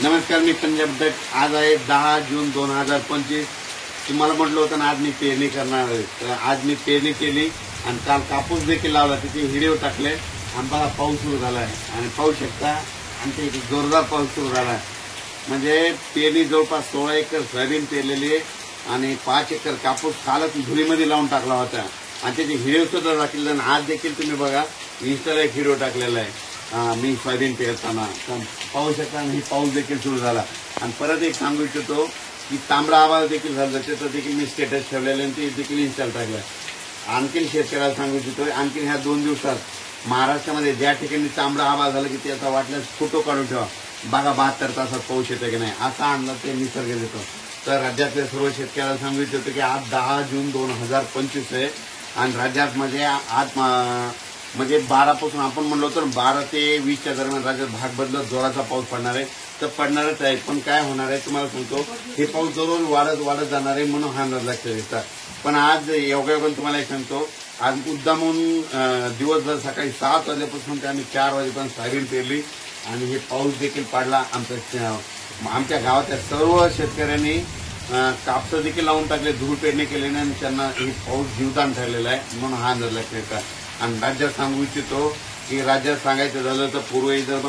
नमस्कार, मी पंजाब दत्त. आज आहे 10 जून 2025. तुम्हाला म्हटलं होतं ना आज मी पेरणी करणार आहे. तर आज मी पेरणी केली आणि काल कापूस देखील लावला, त्याचे व्हिडिओ टाकले. आंबा पाऊस सुरू झाला आहे आणि पाहू शकता आमच्या इथे जोरदार पाऊस सुरू झाला आहे. म्हणजे पेरणी जवळपास 16 एकर सोयाबीन पेरलेली आहे आणि 5 एकर कापूस कालच धुळीमध्ये लावून टाकला होता आणि त्याचे व्हिडिओ सुद्धा टाकलेले. आणि आज देखील तुम्ही बघा, इंस्टाला एक व्हिडिओ टाकलेला आहे मी सोयाबीन पेरताना. पाहू शकता आणि पाऊस देखील सुरू झाला. आणि परत एक सांगू इच्छितो की तांबडा आवाज देखील झाला, त्याचं देखील मी स्टेटस ठेवलेलं आणि ते देखील इन्स्टॉल टाकलं. आणखीन शेतकऱ्याला सांगू इच्छितोय, आणखीन ह्या 2 दिवसात महाराष्ट्रामध्ये ज्या ठिकाणी तांबडा आवाज झाला की त्याचा वाटल्यास फोटो काढून ठेवा. बघा 72 तासात पाऊस येतो की नाही, असा अंदाज ते निसर्ग देतो. तर राज्यातल्या सर्व शेतकऱ्याला सांगू इच्छितो की आज 10 जून 2025 आहे आणि राज्यात आज म्हणजे 12 पासून आपण म्हणलो तर 12 ते 20च्या दरम्यान राज्यात भाग बदलत जोराचा पाऊस पडणार आहे. तर पडणारच आहे, पण काय होणार आहे तुम्हाला सांगतो. हे पाऊस दररोज वाढत जाणार आहे, म्हणून हा अंदाज लक्षात येतात. पण आज योगायोगाने तुम्हाला एक सांगतो, आज मुद्दामून दिवसभर सकाळी 7 वाजल्यापासून ते आम्ही 4 वाजेपर्यंत सोयाबीन पेरली आणि हे पाऊस देखील पडला. आमच्या गावातल्या सर्व शेतकऱ्यांनी कापसं देखील लावून टाकले, धूळ पेरणी केल्याने आणि त्यांना हे पाऊस जीवदान ठरलेला आहे, म्हणून हा अंदाज लक्षात येतात. आणि राज्यात सांगू इच्छितो की राज्यात सांगायचं झालं तर पूर्व विदर्भ